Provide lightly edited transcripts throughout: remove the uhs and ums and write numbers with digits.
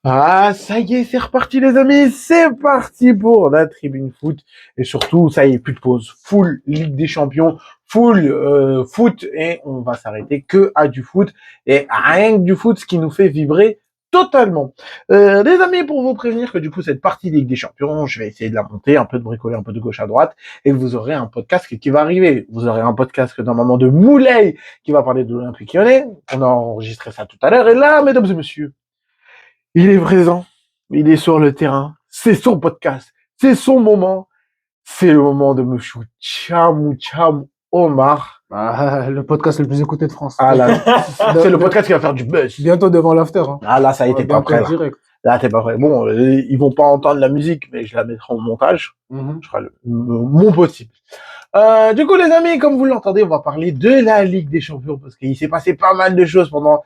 Ah, ça y est, c'est reparti les amis, c'est parti pour la tribune foot. Et surtout, ça y est, plus de pause. Full Ligue des Champions, full foot, et on va s'arrêter que à du foot, et à rien que du foot, ce qui nous fait vibrer totalement. Les amis, pour vous prévenir que du coup, cette partie Ligue des Champions, je vais essayer de la monter, un peu de bricoler, un peu de gauche à droite, et vous aurez un podcast qui va arriver. Vous aurez un podcast normalement de Moulay, qui va parler de l'Olympique Lyonnais. On a enregistré ça tout à l'heure, et là, mesdames et messieurs, il est présent, il est sur le terrain, c'est son podcast, c'est son moment, c'est le moment de Monsieur Cham Omar. Ah, le podcast le plus écouté de France. Ah là, c'est le podcast qui va faire du buzz. Bientôt devant l'after. Hein. Ah là, ça a été pas prêt. Là. Direct. Là, t'es pas prêt. Bon, ils vont pas entendre la musique, mais je la mettrai au montage. Je ferai mon possible. Du coup, les amis, comme vous l'entendez, on va parler de la Ligue des Champions parce qu'il s'est passé pas mal de choses pendant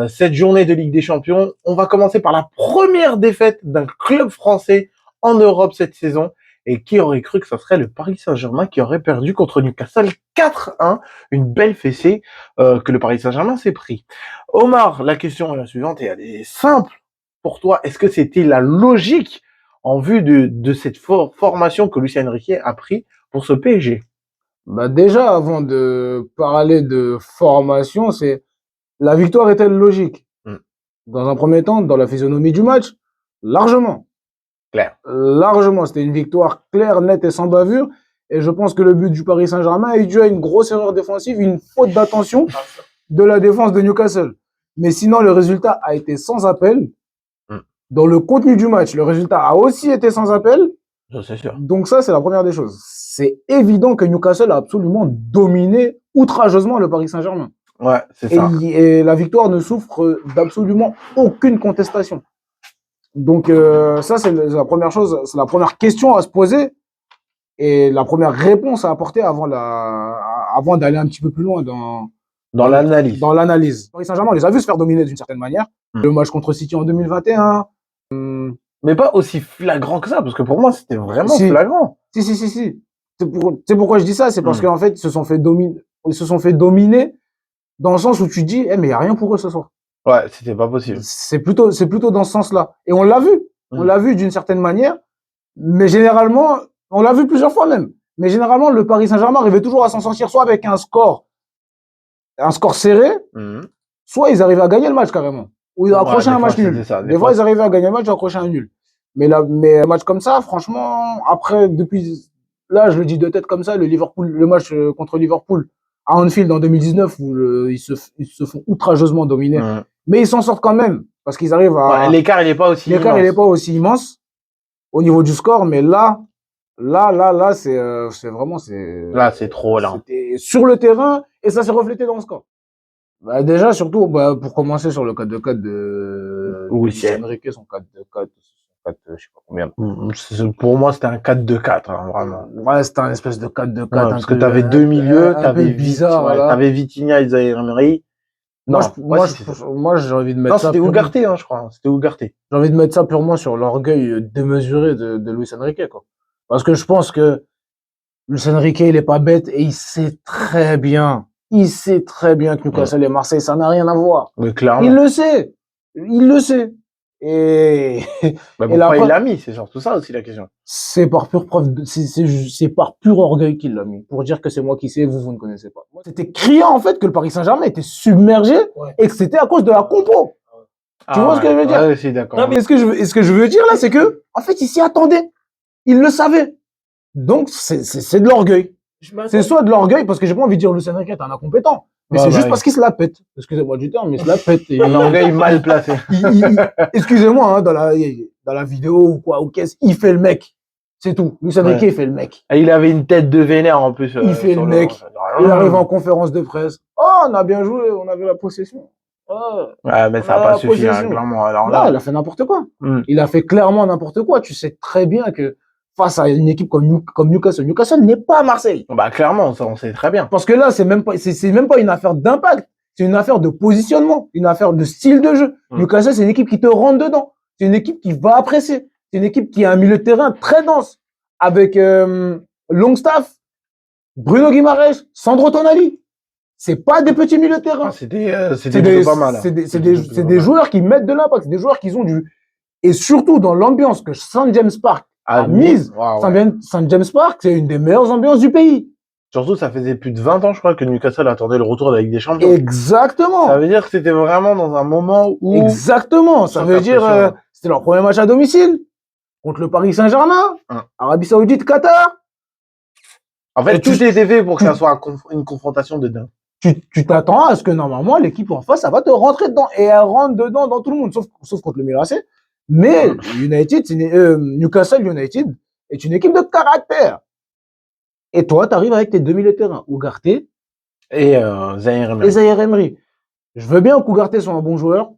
cette journée de Ligue des Champions. On va commencer par la première défaite d'un club français en Europe cette saison. Et qui aurait cru que ça serait le Paris Saint-Germain qui aurait perdu contre Newcastle 4-1, une belle fessée que le Paris Saint-Germain s'est pris. Omar, la question est la suivante et elle est simple pour toi. Est-ce que c'était la logique en vue de cette formation que Luis Enrique a pris pour ce PSG? Bah déjà, avant de parler de formation, c'est la victoire est-elle logique? Dans un premier temps, dans la physionomie du match, largement. Claire. Largement, c'était une victoire claire, nette et sans bavure. Et je pense que le but du Paris Saint-Germain est dû à une grosse erreur défensive, une faute d'attention de la défense de Newcastle. Mais sinon, le résultat a été sans appel. Dans le contenu du match, le résultat a aussi été sans appel. C'est sûr. Donc ça, c'est la première des choses. C'est évident que Newcastle a absolument dominé outrageusement le Paris Saint-Germain. Ouais, c'est ça. Et la victoire ne souffre d'absolument aucune contestation. Donc ça, c'est la première chose, c'est la première question à se poser et la première réponse à apporter avant d'aller un petit peu plus loin dans l'analyse. Dans l'analyse. Paris Saint-Germain, on les a vus se faire dominer d'une certaine manière. Le match contre City en 2021. Mais pas aussi flagrant que ça, parce que pour moi, c'était vraiment flagrant. Si. C'est pourquoi je dis ça, c'est parce qu'en fait, ils se sont fait dominer dans le sens où tu dis, mais il n'y a rien pour eux ce soir. Ouais, c'était pas possible. C'est plutôt dans ce sens-là. Et on l'a vu. On l'a vu d'une certaine manière. Mais généralement, on l'a vu plusieurs fois même. Mais généralement, le Paris Saint-Germain arrivait toujours à s'en sortir soit avec un score serré, soit ils arrivaient à gagner le match carrément. Ou ils accrochaient un match nul. Des fois, ils arrivaient à gagner le match, accrocher un nul. Mais un match comme ça, franchement, après, depuis, là, je le dis de tête comme ça, le match contre Liverpool à Anfield en 2019 où ils se font outrageusement dominer. Mais ils s'en sortent quand même parce qu'ils arrivent à. Ouais, l'écart, il est pas aussi immense au niveau du score, mais là, c'est vraiment. Là, c'est trop, là. C'était sur le terrain et ça s'est reflété dans le score. Bah, déjà, surtout, pour commencer sur le 4-2-4 de Enrique, son 4-2-4, je sais pas combien. Pour moi, c'était un 4-2-4, hein, vraiment. Ouais, c'était un espèce de 4-2-4. Ouais, parce que t'avais deux milieux, t'avais bizarre, t'avais Vitinha et Zaïre Emery. Non, moi, j'ai envie de mettre ça. Non, c'était Ugarte, hein, je crois. C'était Ugarte. J'ai envie de mettre ça purement sur l'orgueil démesuré de Luis Enrique, quoi. Parce que je pense que Luis Enrique, il est pas bête et il sait très bien que Newcastle et Marseille, ça n'a rien à voir. Mais clairement. Il le sait. Et, pourquoi il l'a mis? C'est surtout ça aussi la question. C'est par pure preuve, c'est par pur orgueil qu'il l'a mis. Pour dire que c'est moi qui sais, vous ne connaissez pas. C'était criant, en fait, que le Paris Saint-Germain était submergé et que c'était à cause de la compo. Tu vois ce que je veux dire? Ouais, c'est d'accord. Non, mais ce que je veux dire là, c'est que, en fait, il s'y attendait. Il le savait. Donc, c'est de l'orgueil. C'est soit de l'orgueil, parce que j'ai pas envie de dire Luis Enrique est un incompétent. Mais c'est juste parce qu'il se la pète. Excusez-moi du terme, mais il se la pète. Un orgueil mal placé. Excusez-moi, hein, dans la vidéo ou quoi, ou qu'est-ce, il fait le mec. C'est tout. Luis Enrique, il fait le mec. Et il avait une tête de vénère en plus. Il fait le mec. Il arrive en conférence de presse. Oh, on a bien joué, on avait la possession. Ouais, mais ça n'a pas suffi, hein, clairement. Alors là, il a fait n'importe quoi. Il a fait clairement n'importe quoi. Tu sais très bien que face à une équipe comme Newcastle n'est pas Marseille. Bah clairement, ça on sait très bien. Parce que là, c'est même pas une affaire d'impact, c'est une affaire de positionnement, une affaire de style de jeu. Newcastle, c'est une équipe qui te rentre dedans, c'est une équipe qui va apprécier, c'est une équipe qui a un milieu de terrain très dense avec Longstaff, Bruno Guimaraes, Sandro Tonali. C'est pas des petits milieux de terrain. C'était pas mal. C'est des joueurs qui mettent de l'impact, c'est des joueurs qui ont Et surtout dans l'ambiance que St. James Park a mise. St. James Park, c'est une des meilleures ambiances du pays. Surtout, ça faisait plus de 20 ans, je crois, que Newcastle attendait le retour de la Ligue des Champions. Exactement. Ça veut dire que c'était vraiment dans un moment où... Exactement. Ça veut dire, c'était leur premier match à domicile contre le Paris Saint-Germain, Arabie Saoudite, Qatar. En fait, tout était fait pour que ça soit une confrontation de dingue. Tu t'attends à ce que normalement, l'équipe en face, ça va te rentrer dedans. Et elle rentre dedans dans tout le monde, sauf contre le Milan AC. Mais Newcastle United est une équipe de caractère. Et toi, tu arrives avec tes deux milieux de terrain, Ugarte et Zaïre Emery. Je veux bien qu'Ugarte soit un bon joueur,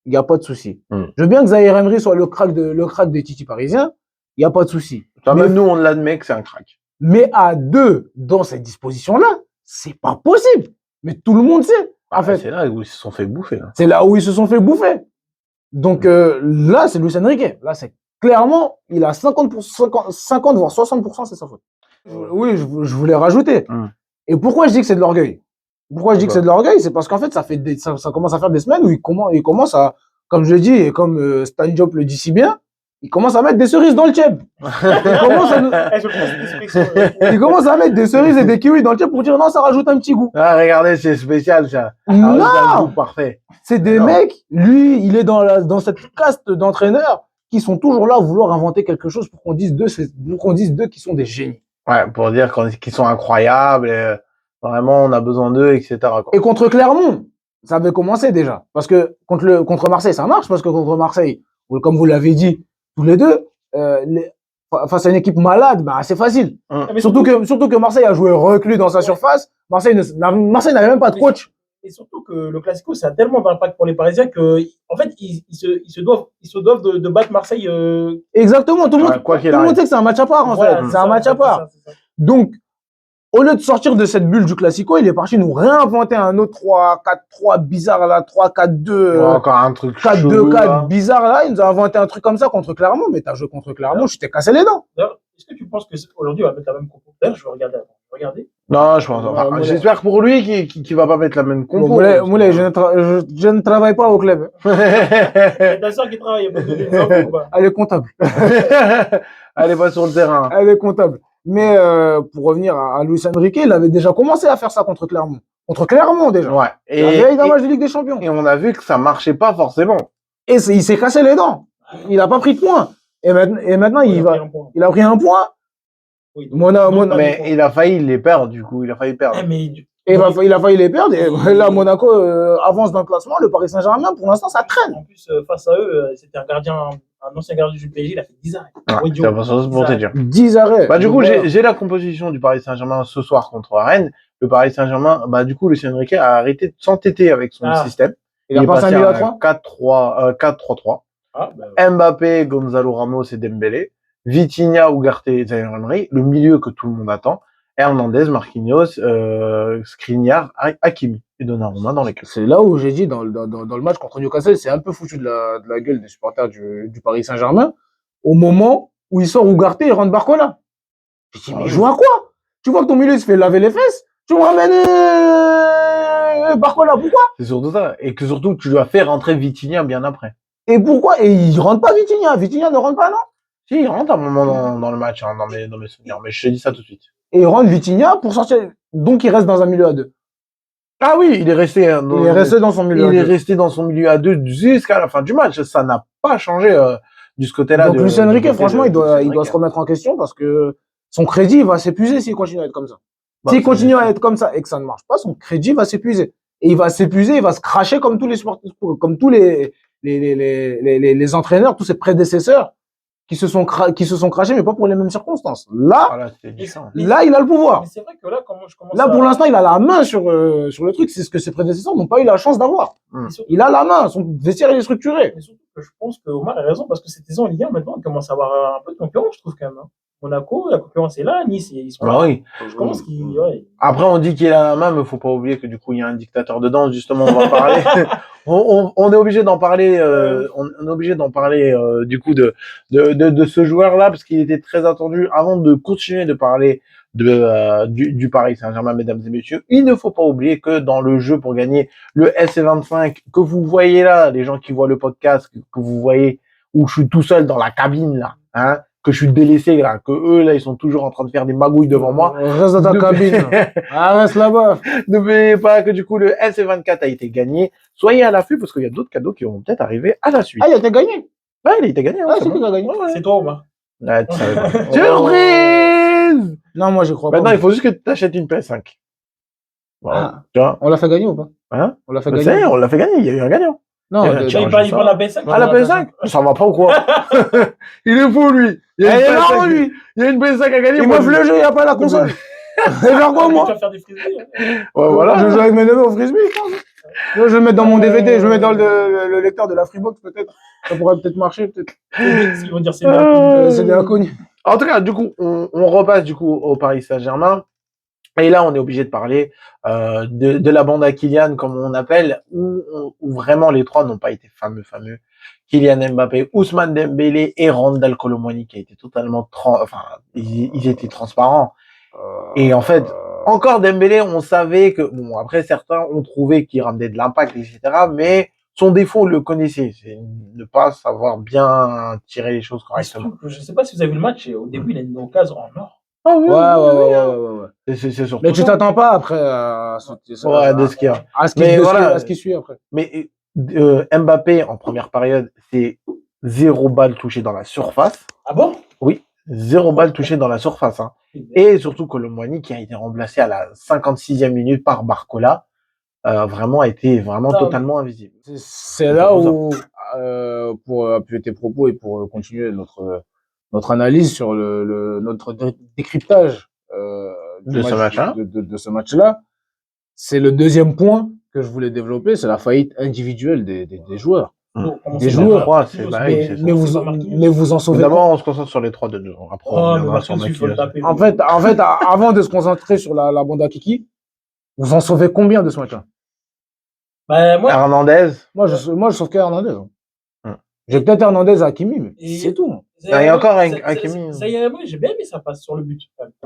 il n'y a pas de souci. Je veux bien que Zaïre Emery soit le crack des Titi parisiens, il n'y a pas de souci. Même nous, on l'admet que c'est un crack. Mais à deux, dans cette disposition-là, c'est pas possible. Mais tout le monde sait. En fait, c'est là où ils se sont fait bouffer. Là. C'est là où ils se sont fait bouffer. Donc là, c'est Luis Enrique. Là, c'est clairement, il a 50 voire 60%, c'est sa faute. Oui, je voulais rajouter. Et pourquoi je dis que c'est de l'orgueil? Pourquoi je dis que c'est de l'orgueil? C'est parce qu'en fait, ça commence à faire des semaines où il commence à, comme je le dis, et comme Stan Diop le dit si bien, il commence à mettre des cerises dans le tchèp. Il commence à mettre des cerises et des kiwis dans le tchèp pour dire non, ça rajoute un petit goût. Ah, regardez, c'est spécial, ça. Non! Parfait. C'est des mecs, lui, il est dans cette caste d'entraîneurs qui sont toujours là à vouloir inventer quelque chose pour qu'on dise d'eux qu'ils sont des génies. Ouais, pour dire qu'ils sont incroyables, et vraiment, on a besoin d'eux, etc. Quoi. Et contre Clermont, ça avait commencé déjà. Parce que contre Marseille, ça marche, parce que contre Marseille, comme vous l'avez dit, tous les deux, face à une équipe malade, bah, c'est facile. Surtout que Marseille a joué reclus dans sa surface. Marseille n'avait même pas de coach. Et surtout que le Classico, ça a tellement d'impact pour les Parisiens que, en fait, ils se doivent de battre Marseille. Exactement. Tout le monde sait que c'est un match à part, en fait. C'est un match à part. Donc, au lieu de sortir de cette bulle du Classico, il est parti nous réinventer un autre 3-4-3 bizarre là, 3-4-2. Encore un truc 4-2-4 bizarre là. Il nous a inventé un truc comme ça contre Clermont, mais t'as joué contre Clermont, je t'ai cassé les dents. D'ailleurs, est-ce que tu penses qu'aujourd'hui, on va mettre la même compo? D'ailleurs, je vais regarder. Non, je pense. J'espère pour lui qu'il va pas mettre la même compo. Moulay, je ne travaille pas au club. Ta soeur qui travaille, elle est comptable. Elle est pas sur le terrain. Elle est comptable. Mais pour revenir à Luis Enrique, il avait déjà commencé à faire ça contre Clermont. Contre Clermont déjà. Ouais. Et la veille d'un match de Ligue des Champions. Et on a vu que ça marchait pas forcément. Et il s'est cassé les dents. Il a pas pris de points. Et maintenant il a pris un point. Oui, mais il a failli les perdre du coup. Il a failli perdre. Il a failli les perdre. Et là, Monaco avance dans le classement. Le Paris Saint-Germain, pour l'instant, ça traîne. En plus, face à eux, c'était un ancien gardien du PSG. Il a fait 10 arrêts. Pour te dire. 10 arrêts. Bah, du coup, j'ai la composition du Paris Saint-Germain ce soir contre Rennes. Le Paris Saint-Germain, bah, du coup, Luis Enrique a arrêté de s'entêter avec son système. Il a passé à 4-3-3. Mbappé, Gonzalo Ramos et Dembélé. Vitinha, Ugarte et Zaïre Emery. Le milieu que tout le monde attend. Hernandez, Marquinhos, Skriniar, Hakimi et Donnarumma dans les clubs. C'est là où j'ai dit dans le match contre Newcastle, c'est un peu foutu de la gueule des supporters du Paris Saint-Germain au moment où il sort Ugarte et rentre Barcola. J'ai dit, mais il joue à quoi? Tu vois que ton milieu se fait laver les fesses, tu me ramènes Barcola, pourquoi? C'est surtout ça. Et que surtout, tu dois faire rentrer Vitinha bien après. Et pourquoi? Et il rentre pas Vitinha. Vitinha ne rentre pas, non? Si, il rentre à un moment dans le match, hein, dans mes souvenirs. Mais je te dis ça tout de suite. Et il rentre Vitinha pour sortir. Donc, il reste dans un milieu à deux. Ah oui, il est resté dans son milieu à deux. Il est resté dans son milieu à deux jusqu'à la fin du match. Ça n'a pas changé de ce côté-là. Donc, Luis Enrique, franchement, il doit se remettre en question parce que son crédit va s'épuiser s'il continue à être comme ça. S'il continue à être comme ça et que ça ne marche pas, son crédit va s'épuiser. Et il va s'épuiser, il va se cracher comme tous les sportifs, comme tous les entraîneurs, tous ses prédécesseurs qui se sont crachés, mais pas pour les mêmes circonstances. Là, il a le pouvoir. Mais c'est vrai que là, comment je commence pour l'instant, il a la main sur le truc. C'est ce que ses prédécesseurs n'ont pas eu la chance d'avoir. Il a la main. Son vestiaire, il est structuré. Mais surtout que je pense que Omar a raison parce que cette saison en Ligue 1, maintenant, on commence à avoir un peu de concurrence, je trouve, quand même. Monaco, la concurrence est là. Nice, ils sont là. Oui. Je pense Après, on dit qu'il a la main, mais faut pas oublier que du coup, il y a un dictateur dedans. Justement, on va parler. on est obligé d'en parler. On est obligé d'en parler du coup de ce joueur-là parce qu'il était très attendu. Avant de continuer de parler du Paris Saint-Germain, mesdames et messieurs, il ne faut pas oublier que dans le jeu pour gagner le SC25 que vous voyez là, les gens qui voient le podcast, que vous voyez où je suis tout seul dans la cabine, là, hein, que je suis délaissé, là, que eux, là, ils sont toujours en train de faire des magouilles devant moi. Reste dans ta Ne- cabine. Ah, reste là-bas. N'oubliez pas que du coup, le LC24 a été gagné. Soyez à l'affût parce qu'il y a d'autres cadeaux qui vont peut-être arriver à la suite. Ah, il a été gagné. Ouais, il a été gagné. Hein, Ah, c'est c'est bon. qui qui a gagné. Ouais, ouais. C'est toi, Omar. Ouais, tu savais pas. Oh. Surprise! Non, moi, je crois Maintenant, pas. il faut juste que tu t'achètes une PS5. Bon, Ah. tu vois. On l'a fait gagner ou pas? Hein? On l'a fait Ça gagner. y est, on l'a fait gagner. Il y a eu un gagnant. Non, Eh, de- tiens, Il je parle sais pas de la PS5. Ah, la PS5? Ça va pas ou quoi? Il est fou, lui. Il y a Eh, une il est PS5. marrant, lui. Il y a une PS5 à gagner. Il moi, m'offre le jeu, il n'y a pas la console. Et faire quoi, Tu moi? vas faire des frisbees. Hein. Ouais, voilà. Je joue avec mes neveux au frisbee, je pense. Je vais le mettre dans mon DVD, je vais le mettre dans le lecteur de la Freebox, peut-être. Ça pourrait peut-être marcher, peut-être. Ils vont dire c'est bien. C'est des inconnus. En tout cas, du coup, on repasse du coup au Paris Saint-Germain. Et là, on est obligé de parler de la bande à Kylian, comme on appelle, où vraiment les trois n'ont pas été fameux. Kylian Mbappé, Ousmane Dembélé et Randal Kolo Muani qui a été totalement ils étaient transparents. Et en fait, encore Dembélé, on savait que bon, après certains ont trouvé qu'il ramenait de l'impact, etc. Mais son défaut, on le connaissait, c'est ne pas savoir bien tirer les choses correctement. Je sais pas si vous avez vu le match, au début, il a une occasion en or. Ah oui, Ouais. C'est surtout Mais tu ça. t'attends pas après à Ouais, de ce qu'il y a. à ce Mais voilà. qui suit après. Mais Mbappé, en première période, c'est 0 balle touchée dans la surface. Ah bon? Oui, 0 balle touchée dans la surface. Hein. Et surtout Kolo Muani, qui a été remplacé à la 56e minute par Barcola, vraiment a été totalement invisible. C'est là où, pour appuyer tes propos et pour continuer notre analyse sur notre décryptage De ce match-là. de ce match-là, c'est le deuxième point que je voulais développer, c'est la faillite individuelle des joueurs. Des joueurs. Mais vous en sauvez pas. D'abord, on se concentre sur les trois de deux. Après, on reviendra sur Marquinhos. En fait, avant de se concentrer sur la bande à Kiki, vous en sauvez combien de ce match-là? Bah, moi, Hernandez. Moi, je sauve que Hernandez. J'ai peut-être Hernandez à Hakimi, mais c'est tout. Et encore Hakimi. Zaïre Emery, j'ai bien aimé sa passe sur le but.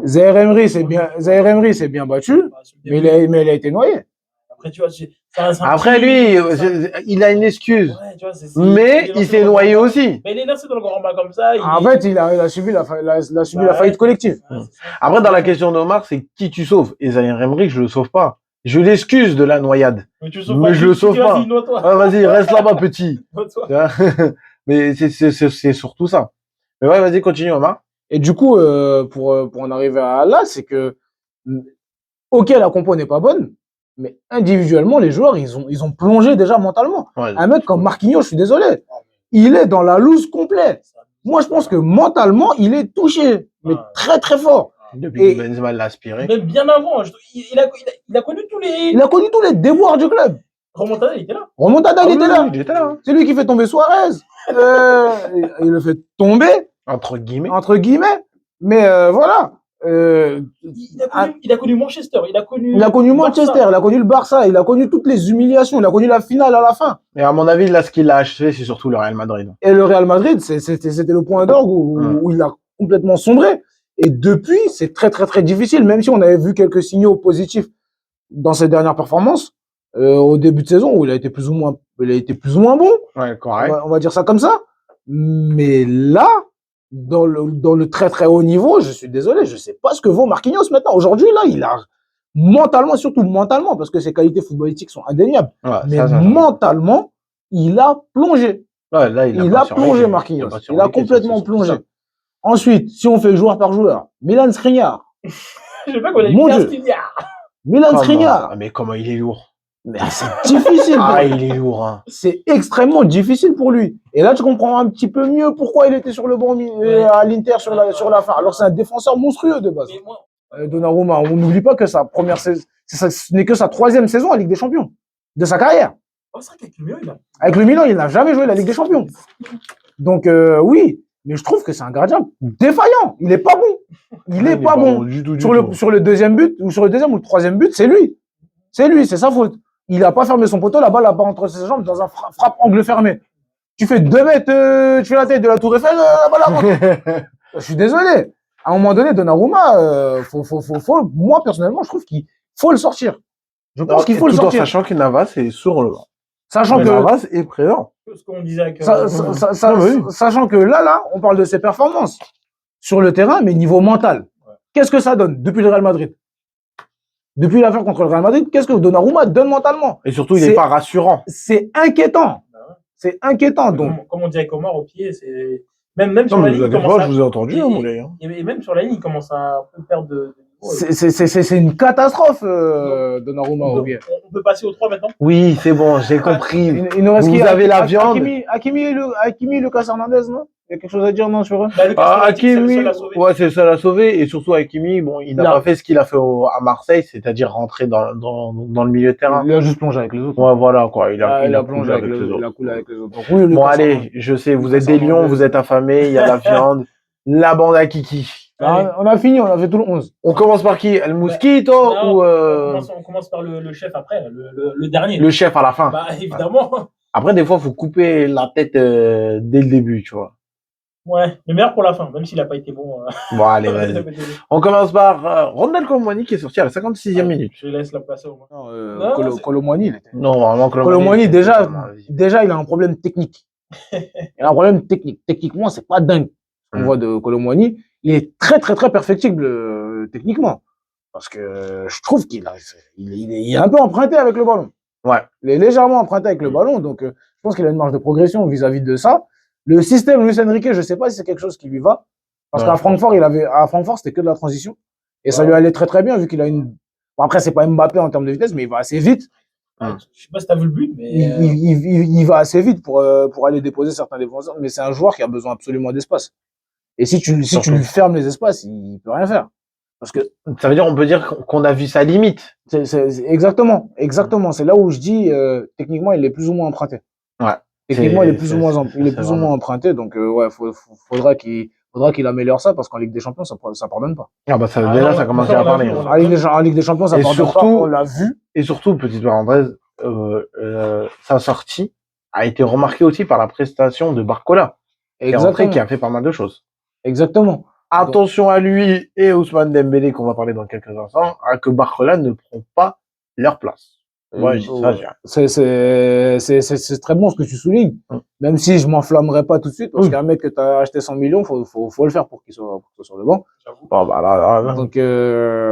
Zaïre Emery s'est bien battu, mais il a été noyé. Après, tu vois, après, lui, il a une excuse. Ouais, tu vois, mais il s'est noyé aussi. Mais il est lancé dans le grand bas comme ça. En fait, il a subi la faillite collective. Après, dans la question d'Omar, c'est qui tu sauves? Et Zaïre Emery, je le sauve pas. Je l'excuse de la noyade. Mais je le sauve pas. Vas-y, reste là-bas, petit. Mais c'est surtout ça. Mais ouais, vas-y, continue, Omar. Et du coup, pour en arriver à là, c'est que, ok, la compo n'est pas bonne, mais individuellement, les joueurs, ils ont plongé déjà mentalement. Ouais, un mec comme Marquinhos, je suis désolé, il est dans la loose complète. Moi, je pense que mentalement, il est touché, mais très très fort. Depuis que Benzema l'a aspiré. Même bien avant, il a connu tous les. Il a connu tous les déboires du club. Remontada, il était là. Il était là. Il était là. Hein. C'est lui qui fait tomber Suarez. Il le fait tomber. Entre guillemets. Mais voilà. Il a connu Manchester. Il a connu Manchester, il a connu le Barça, il a connu toutes les humiliations, il a connu la finale à la fin. Et à mon avis, là, ce qu'il a achevé, c'est surtout le Real Madrid. Et le Real Madrid, c'était le point d'orgue où il a complètement sombré. Et depuis, c'est très, très, très difficile, même si on avait vu quelques signaux positifs dans ses dernières performances, au début de saison, où il a été plus ou moins bon. Ouais, correct. On va dire ça comme ça. Mais là, dans le très, très haut niveau, je suis désolé, je sais pas ce que vaut Marquinhos maintenant. Aujourd'hui, là, il a mentalement, surtout mentalement, parce que ses qualités footballistiques sont indéniables. Ouais, mais mentalement, il a plongé. Ouais, là, il a plongé, Marquinhos. Il a complètement plongé. Ensuite, si on fait joueur par joueur, Milan Skriniar. Je sais pas qu'on a dit Skriniar. Milan Skriniar. Mais comment il est lourd. Mais c'est difficile. Il est lourd. Hein. C'est extrêmement difficile pour lui. Et là, tu comprends un petit peu mieux pourquoi il était sur le banc à l'Inter sur la fin. Alors, c'est un défenseur monstrueux de base. Donnarumma, on n'oublie pas que ce n'est que sa 3e saison à Ligue des Champions de sa carrière. C'est vrai qu'avec le Milan, avec le Milan, il n'a jamais joué la Ligue des Champions. Donc, oui. Mais je trouve que c'est un gardien défaillant. Il est pas bon. Il est pas bon. Sur le deuxième but, ou sur le deuxième ou le 3e but, c'est lui. C'est sa faute. Il a pas fermé son poteau, la balle n'a pas entre ses jambes dans un frappe angle fermé. Tu fais 2 mètres, tu fais la tête de la Tour Eiffel, la balle rentre. Je suis désolé. À un moment donné, Donnarumma, moi, personnellement, je trouve qu'il faut le sortir. Je pense qu'il faut le sortir. Tout en sachant que Navas est sur le banc. Sachant que Navas est présent. Ce qu'on disait avec. Sachant que là, on parle de ses performances sur le terrain, mais niveau mental. Ouais. Qu'est-ce que ça donne depuis le Real Madrid? Depuis l'affaire contre le Real Madrid, qu'est-ce que Donnarumma donne mentalement? Et surtout, il n'est pas rassurant. C'est inquiétant. C'est inquiétant. Donc, comme on dit avec Omar, au pied, c'est. Même sur la ligne, je vous ai entendu, mon gars. Et même sur la ligne, il commence à un peu perdre de niveau. C'est une catastrophe, Donnarumma au pied. On peut passer au 3 maintenant? Oui, c'est bon, j'ai compris. Il nous reste vous avez la viande. Hakimi et Lucas Hernandez, non? Il y a quelque chose à dire, non, sur eux? Hakimi, ouais, c'est ça l'a sauvé. Et surtout, Hakimi, bon, il n'a pas fait ce qu'il a fait à Marseille, c'est-à-dire rentrer dans le milieu de terrain. Il a juste plongé avec les autres. Ouais, voilà, quoi. Il a plongé avec les autres. Il a coulé avec les autres. Donc, oui, bon, allez, je sais, vous êtes des lions, vous êtes affamés, il y a la viande, la bande à kiki. On a fini, on a fait tout le 11. On commence par qui? El Mosquito ou on commence par le chef après, le dernier. Le chef à la fin. Bah, évidemment. Après, des fois, il faut couper la tête dès le début, tu vois. Ouais, le meilleur pour la fin, même s'il n'a pas été bon. Bon, allez, vas-y. On commence par Rondel Colomwani qui est sorti à la 56e minute. Je laisse la place au moins. Colomwani, il était. Non, vraiment, Colomwani, déjà, il a un problème technique. Il a un problème technique. Techniquement, c'est pas dingue. On voit de Colomwani. Il est très, très, très perfectible techniquement. Parce que je trouve qu'il est un peu emprunté avec le ballon. Ouais. Il est légèrement emprunté avec le ballon. Donc, je pense qu'il a une marge de progression vis-à-vis de ça. Le système Luis Enrique, je sais pas si c'est quelque chose qui lui va. Parce qu'à Francfort, c'était que de la transition. Et ça lui allait très, très bien vu qu'il a une. Bon, après, c'est pas Mbappé en termes de vitesse, mais il va assez vite. Je sais pas si t'as vu le but, mais. Il va assez vite pour aller déposer certains défenseurs. Mais c'est un joueur qui a besoin absolument d'espace. Et si tu lui fermes les espaces, il peut rien faire. Parce que ça veut dire, on peut dire qu'on a vu sa limite. Exactement. C'est là où je dis, techniquement, il est plus ou moins emprunté. Ouais. Techniquement, il est plus ou moins emprunté. Donc, ouais, faudra qu'il améliore ça parce qu'en Ligue des Champions, ça pardonne pas. Ah, bah, déjà, ça commence à parler. En Ligue des Champions, ça pardonne pas. On l'a vu. Et surtout, petite parenthèse, sa sortie a été remarquée aussi par la prestation de Barcola. Qui a fait pas mal de choses. Exactement. Attention à lui et Ousmane Dembélé, qu'on va parler dans quelques instants, à que Barcola ne prend pas leur place. Ouais, c'est très bon ce que tu soulignes. Même si je m'enflammerai pas tout de suite, parce qu'un mec que tu as acheté 100 millions, faut le faire pour qu'il soit sur le banc. Oh, bah là. Donc,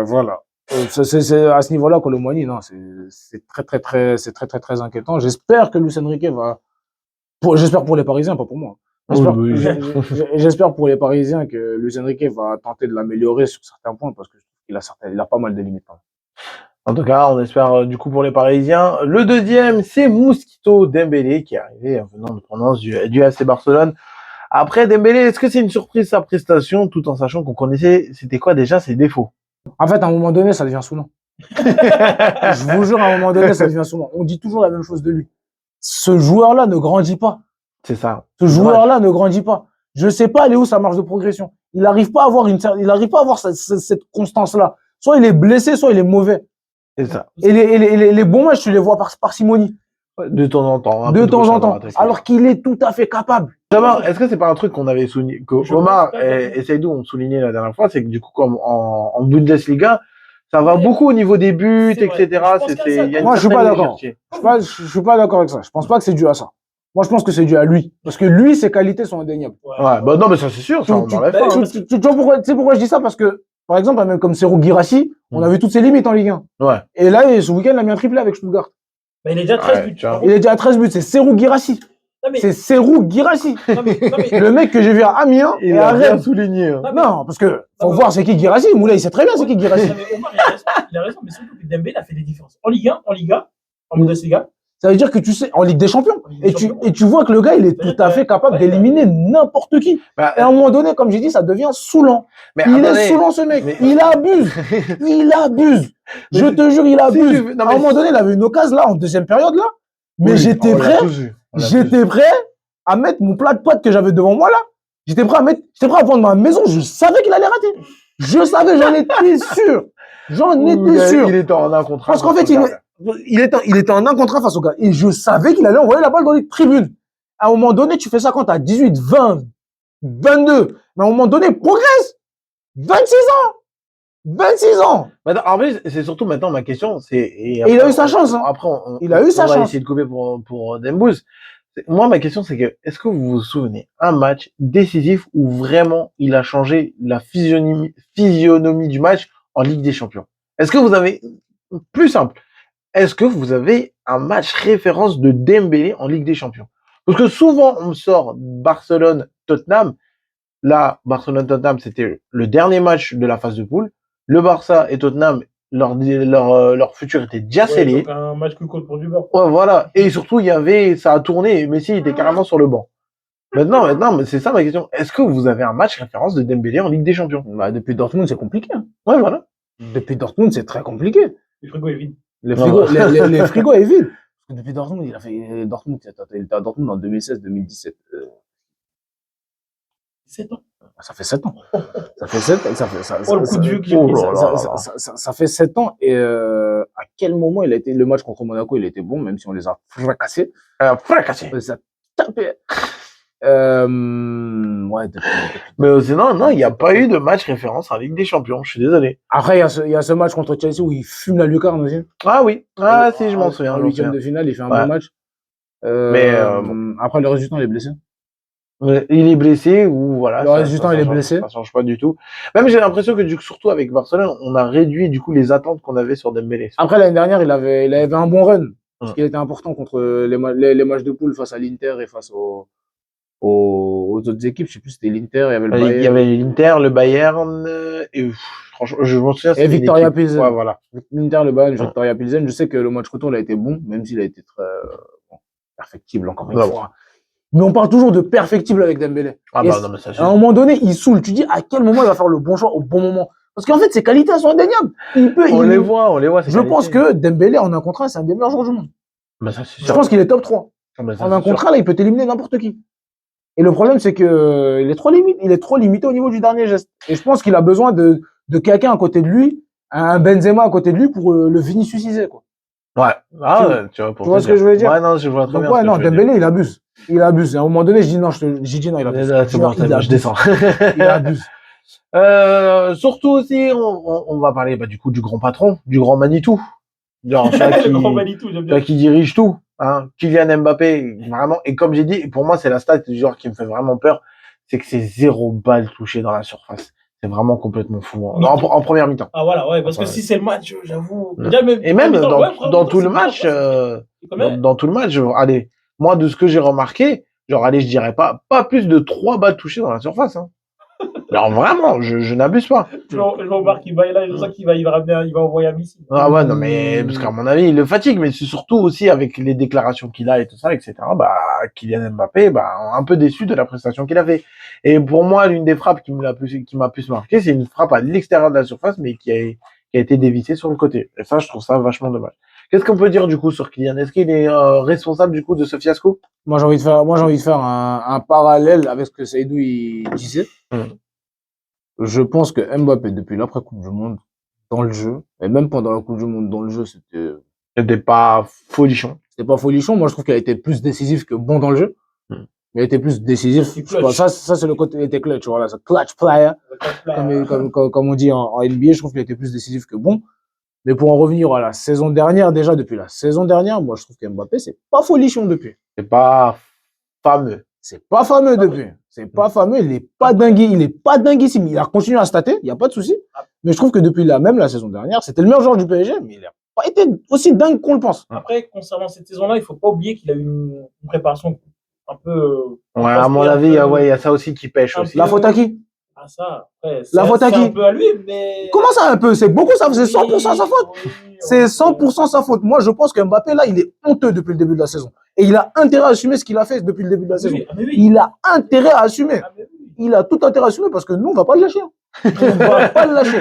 voilà. C'est à ce niveau-là, Colomwani, non, c'est très inquiétant. J'espère que Luis Enrique j'espère pour les Parisiens, pas pour moi. J'espère pour les Parisiens que Luis Enrique va tenter de l'améliorer sur certains points parce qu'il a pas mal de limites. En tout cas, on espère du coup pour les Parisiens. Le deuxième, c'est Mosquito Dembélé qui est arrivé en venant de provenance du AC Barcelone. Après Dembélé, est-ce que c'est une surprise sa prestation tout en sachant qu'on connaissait, c'était quoi déjà ses défauts? En fait, à un moment donné, ça devient saoulant. Je vous jure, à un moment donné, ça devient saoulant. On dit toujours la même chose de lui. Ce joueur-là ne grandit pas. C'est ça. Ce joueur-là ne grandit pas. Je sais pas, elle est où sa marge de progression. Il n'arrive pas à avoir cette constance-là. Soit il est blessé, soit il est mauvais. C'est ça. Et les bons matchs, tu les vois par parcimonie. De temps en temps. De temps en temps. Alors qu'il est tout à fait capable. D'abord, est-ce que c'est pas un truc qu'on avait souligné, que Omar et Seydou ont souligné la dernière fois, c'est que du coup, comme en Bundesliga, ça va beaucoup au niveau des buts, etc. Moi, je suis pas d'accord. Je suis pas d'accord avec ça. Je pense pas que c'est dû à ça. Moi, je pense que c'est dû à lui. Parce que lui, ses qualités sont indéniables. Ouais, bah non, mais ça, c'est sûr, ça, on enlève pas. Tu vois pourquoi je dis ça? Parce que, par exemple, un mec comme Serhou Guirassy, on a vu toutes ses limites en Ligue 1. Ouais. Et là, ce week-end, il a mis un triplé avec Stuttgart. Mais il est déjà à 13 buts. Il est déjà à 13 buts. C'est Serhou Guirassy. C'est Serhou Guirassy. Le mec que j'ai vu à Amiens. Il a bien souligné. Non, parce que, faut voir c'est qui Guirassy. Moulay, il sait très bien c'est qui Guirassy. Omar, il a raison, mais surtout que Dembélé a fait des différences. En Ligue 1, en Liga, en Bundesliga. Ça veut dire que tu sais, en Ligue des Champions. Et tu vois que le gars, il est tout à fait capable d'éliminer n'importe qui. Et à un moment donné, comme j'ai dit, ça devient saoulant. Il est saoulant, ce mec. Il abuse. Il abuse. Je te jure, il abuse. À un moment donné, il avait une occasion, là, en deuxième période, là. Mais j'étais prêt à mettre mon plat de pâtes que j'avais devant moi, là. J'étais prêt à vendre ma maison. Je savais qu'il allait rater. Je savais, j'en étais sûr. J'en étais sûr. Il était en un contre un. Parce qu'en fait, il était en un contre un face au gars. Et je savais qu'il allait envoyer la balle dans les tribunes. À un moment donné, tu fais ça quand t'as 18, 20, 22. Mais à un moment donné, progresse. 26 ans. 26 ans. En fait, c'est surtout maintenant ma question. Et il a eu sa chance. Hein. Après, il a eu sa chance. On va essayer de couper pour Dembouz. Moi, ma question, c'est que, est-ce que vous vous souvenez un match décisif où vraiment il a changé la physionomie du match en Ligue des Champions? Est-ce que vous avez, plus simple, est-ce que vous avez un match référence de Dembélé en Ligue des Champions? Parce que souvent, on me sort Barcelone-Tottenham. Là, Barcelone-Tottenham, c'était le dernier match de la phase de poule. Le Barça et Tottenham, leur futur était déjà Ouais, scellé. donc un match qui compte pour du beurre. Ouais, voilà. Et surtout, ça a tourné et Messi était carrément sur le banc. Maintenant, mais c'est ça ma question. Est-ce que vous avez un match référence de Dembélé en Ligue des Champions? Bah, depuis Dortmund, c'est compliqué. Hein. Ouais, voilà. Depuis Dortmund, c'est très compliqué. Le frigo est vide. Le Non, frigo, bah. les frigos est vide. Parce que depuis Dortmund, il était à Dortmund en 2016-2017. 7 ans. Ça fait 7 ans. Ça fait 7 ans. Oh, le coup de vieux que j'ai oh pris, là ça. là. Ça fait 7 ans. Et à quel moment il a été le match contre Monaco, il était bon, même si on les a fracassés. Fracassé. On les a tapés. Ouais, Mais sinon, non, il n'y a pas eu de match référence en Ligue des Champions. Je suis désolé. Après, il y a ce match contre Chelsea où il fume la lucarne aussi. Ah oui. Ah si, je m'en souviens. En je m'en huitième souviens. de finale, il fait un Ouais. bon match. Mais bon. Après, le résultat, il est blessé. Il est blessé ou voilà. Le reste du temps, il est blessé. Ça change pas du tout. Même j'ai l'impression que surtout avec Barcelone, on a réduit du coup les attentes qu'on avait sur Dembélé. Après, l'année dernière, il avait un bon run. Parce Ouais. qu'il était important contre les matchs de poule face à l'Inter et face aux autres équipes. Je sais plus, c'était l'Inter, il y avait le Bayern. Il y avait l'Inter, le Bayern et franchement, je m'en souviens. Et Victoria Pilsen. Ouais, voilà. L'Inter, le Bayern, Victoria Pilsen. Je sais que le match retour, il a été bon, même s'il a été très perfectible encore une fois. Mais on parle toujours de perfectible avec Dembélé. Ah bah non, mais ça, à un moment donné, il saoule. Tu dis à quel moment il va faire le bon choix au bon moment. Parce qu'en fait, ses qualités sont indéniables. On les voit. Je pense que Dembélé, en un contrat, c'est un des meilleurs joueurs du monde. Bah ça, c'est sûr. Je pense qu'il est top 3. Bah ça, En un contrat, là, il peut éliminer n'importe qui. Et le problème, c'est que il est trop limité au niveau du dernier geste. Et je pense qu'il a besoin de quelqu'un à côté de lui, un Benzema à côté de lui pour le Viniciusiser, quoi. Ouais. Ah, ouais, tu vois, tu vois ce que je veux dire? Ouais, non, je vois très bien. Donc, ouais, non, Dembélé, il abuse. Il abuse. Et à un moment donné, je dis non, il abuse. C'est bon, je descends. Il abuse. Surtout aussi, on va parler du coup du grand patron, du grand Manitou. Genre, Le grand Manitou, j'aime bien. qui dirige tout. Hein. Kylian Mbappé, vraiment. Et comme j'ai dit, pour moi, c'est la stat du genre qui me fait vraiment peur. C'est que c'est 0 balle touchée dans la surface. C'est vraiment complètement fou. Hein. En première mi-temps. Ah voilà, ouais, parce que si c'est le match, j'avoue. Et même dans tout le match, dans tout le match, allez, moi, de ce que j'ai remarqué, genre, allez, je dirais pas plus de 3 balles touchées dans la surface. Hein. Alors vraiment, je n'abuse pas. Je remarque qu'il va là, je sens qu'il va ramener, il va envoyer un missile. Ah ouais, non mais parce qu'à mon avis, il le fatigue, mais c'est surtout aussi avec les déclarations qu'il a et tout ça, etc. Kylian Mbappé, un peu déçu de la prestation qu'il a fait. Et pour moi, l'une des frappes qui m'a plus marqué, c'est une frappe à l'extérieur de la surface, mais qui a été dévissée sur le côté. Et ça, je trouve ça vachement dommage. Qu'est-ce qu'on peut dire du coup sur Kylian? Est-ce qu'il est responsable du coup de ce fiasco? Moi, j'ai envie de faire un parallèle avec ce que Seydou il disait. Je pense que Mbappé, depuis l'après-Coupe du Monde, dans le jeu, et même pendant la Coupe du Monde, dans le jeu, C'était pas folichon. C'était pas folichon. Moi, je trouve qu'il a été plus décisif que bon dans le jeu. Il a été plus décisif. Ça, c'est le côté, il était clutch, voilà, c'est clutch player. Comme on dit en NBA, je trouve qu'il a été plus décisif que bon. Mais pour en revenir à la saison dernière, déjà, depuis la saison dernière, moi, je trouve que Mbappé, c'est pas folichon depuis. C'est pas fameux. C'est pas fameux depuis. C'est pas fameux. Il est pas dinguissime. Il a continué à stater. Il y a pas de souci. Mais je trouve que depuis la saison dernière, c'était le meilleur joueur du PSG, mais il a pas été aussi dingue qu'on le pense. Après, concernant cette saison-là, il faut pas oublier qu'il a eu une préparation un peu. Ouais, à mon avis, il y a ça aussi qui pêche aussi. La faute à qui? Ah, ça. Après, la faute à qui? C'est un peu à lui, mais. Comment ça, un peu? C'est beaucoup, ça. C'est 100% sa faute. C'est 100% sa faute. Moi, je pense que Mbappé, là, il est honteux depuis le début de la saison. Et il a intérêt à assumer ce qu'il a fait depuis le début de la saison. Il a intérêt à assumer. Il a tout intérêt à assumer parce que nous, on va pas le lâcher. On va pas le lâcher.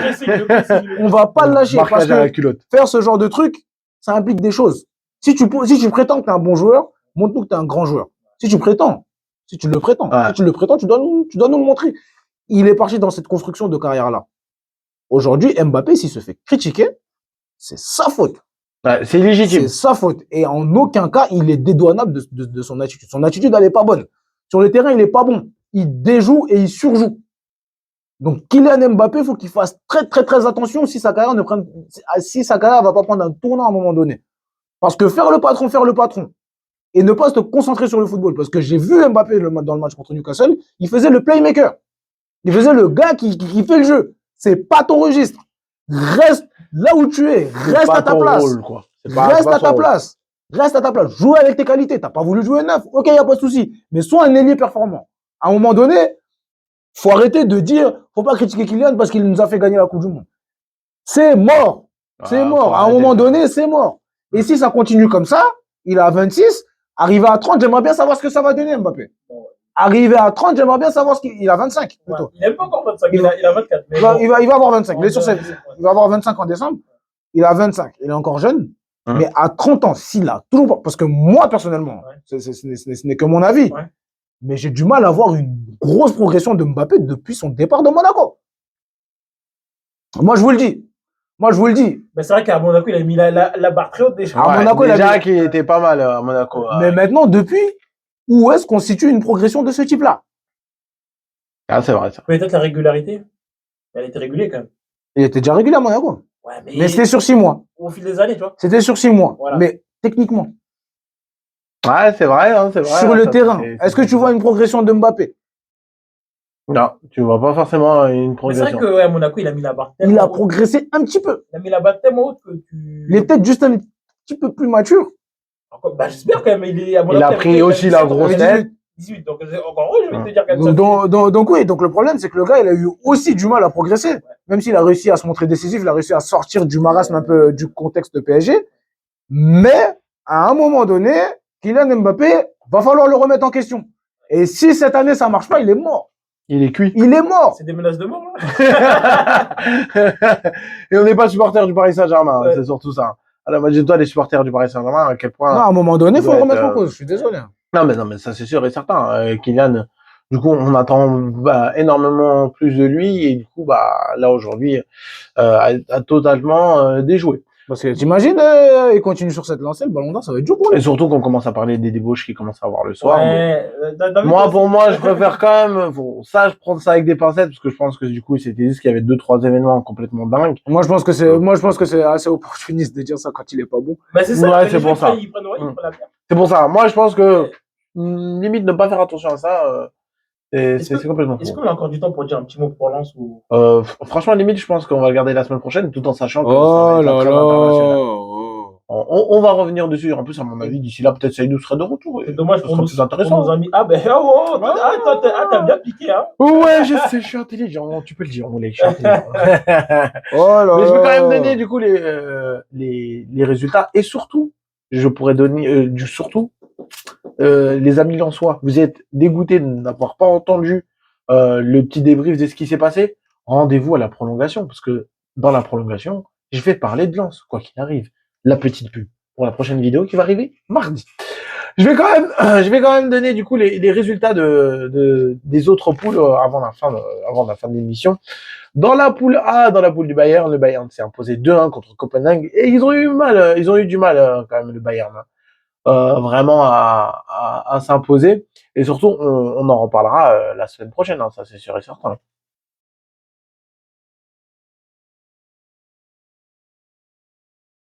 On va pas le lâcher. Parce que faire ce genre de truc, ça implique des choses. Si tu prétends que tu es un bon joueur, montre-nous que tu es un grand joueur. Si tu le prétends, tu dois nous le montrer. Il est parti dans cette construction de carrière-là. Aujourd'hui, Mbappé, s'il se fait critiquer, c'est sa faute. C'est légitime. C'est sa faute. Et en aucun cas, il est dédouanable de son attitude. Son attitude, elle est pas bonne. Sur le terrain, il est pas bon. Il déjoue et il surjoue. Donc, Kylian Mbappé, il faut qu'il fasse très, très, très attention si sa carrière va pas prendre un tournant à un moment donné. Parce que faire le patron, et ne pas se concentrer sur le football. Parce que j'ai vu Mbappé dans le match contre Newcastle, il faisait le playmaker. Il faisait le gars qui fait le jeu. C'est pas ton registre. Reste là où tu es. Reste à ta place. Rôle, quoi. Reste à ta place. Reste à ta place. Joue avec tes qualités. T'as pas voulu jouer neuf. Ok, y a pas de souci. Mais sois un ailier performant. À un moment donné, faut arrêter de dire, faut pas critiquer Kylian parce qu'il nous a fait gagner la Coupe du Monde. C'est mort. C'est mort. À un moment donné, c'est mort. Et si ça continue comme ça, il a 26, arrivé à 30, j'aimerais bien savoir ce que ça va donner, Mbappé. Arrivé à 30, j'aimerais bien savoir ce qu'il a 25. Plutôt. Ouais, il n'a pas encore 25, il a 24. Mais il va avoir 25. Il est sur cette, il va avoir 25 en décembre. Il a 25. Il est encore jeune. Mais à 30 ans, s'il a toujours pas, parce que moi, personnellement, ce n'est que mon avis, mais j'ai du mal à voir une grosse progression de Mbappé depuis son départ de Monaco. Moi, je vous le dis. Mais c'est vrai qu'à Monaco, il a mis la barre très haute déjà. À Monaco, déjà qu'il était pas mal à Monaco. Mais maintenant, depuis, où est-ce qu'on situe une progression de ce type-là? Ah, c'est vrai, ça. Peut-être la régularité. Elle était régulée quand même. Il était déjà régulier à Monaco. Ouais, mais c'était sur 6 mois. Au fil des années, tu vois. C'était sur 6 mois. Voilà. Mais techniquement. Ouais, c'est vrai, hein, c'est vrai. Sur le terrain, est-ce que tu vois une progression de Mbappé? Non, tu vois pas forcément une progression. Mais c'est vrai qu'à Monaco, il a mis la barre tellement haute. Il a progressé un petit peu. Il a mis la barre tellement haute que tu... Il est peut-être juste un petit peu plus mature. Bah, j'espère quand même. Il a pris aussi la grosse tête. 18, donc encore heureux, je vais te dire comme donc oui, donc le problème, c'est que le gars, il a eu aussi du mal à progresser. Même s'il a réussi à se montrer décisif, il a réussi à sortir du marasme un peu du contexte de PSG. Mais, à un moment donné, Kylian Mbappé, va falloir le remettre en question. Et si cette année, ça marche pas, il est mort. Il est cuit. Il est mort. C'est des menaces de mort, là. Et on n'est pas supporter du Paris Saint-Germain, c'est surtout ça. Alors, imagine-toi les supporters du Paris Saint-Germain, à quel point... Non, à un moment donné, il faut le remettre en cause, je suis désolé. Non, mais ça, c'est sûr et certain. Kylian, du coup, on attend énormément plus de lui, et du coup, là, aujourd'hui, a totalement déjoué. Parce que t'imagines, il continue sur cette lancée, le Ballon d'Or, ça va être dur pour lui. Et surtout qu'on commence à parler des débauches qu'il commence à avoir le soir. Ouais, moi, pour moi, je préfère quand même, ça, je prends ça avec des pincettes, parce que je pense que du coup, c'était juste qu'il y avait 2-3 événements complètement dingues. Moi, je pense que c'est assez opportuniste de dire ça quand il est pas bon. Bah, c'est ça. Ouais, c'est pour ça. C'est pour ça. Moi, je pense que, limite, ne pas faire attention à ça, c'est complètement faux. Est-ce qu'on a encore du temps pour dire un petit mot pour Lens ou... Franchement, limite, je pense qu'on va le garder la semaine prochaine, tout en sachant que ça va être très international. On va revenir dessus. En plus, à mon avis, d'ici là, peut-être Saïdou sera de retour. C'est dommage pour nos amis. Ah, ben, t'as bien piqué, hein. Ouais, je sais, je suis intelligent. Tu peux le dire, je suis intelligent. Mais je vais quand même donner, du coup, les résultats. Et surtout, je pourrais donner, les amis lensois, vous êtes dégoûtés de n'avoir pas entendu le petit débrief de ce qui s'est passé. Rendez-vous à la prolongation, parce que dans la prolongation, je vais parler de Lens, quoi qu'il arrive. La petite pub pour la prochaine vidéo qui va arriver mardi. Je vais quand même donner du coup les résultats des autres poules avant la fin de l'émission. Dans la poule A, dans la poule du Bayern, le Bayern s'est imposé 2-1 contre Copenhague et ils ont eu du mal quand même le Bayern. Vraiment à s'imposer. Et surtout, on en reparlera la semaine prochaine, hein, ça c'est sûr et certain.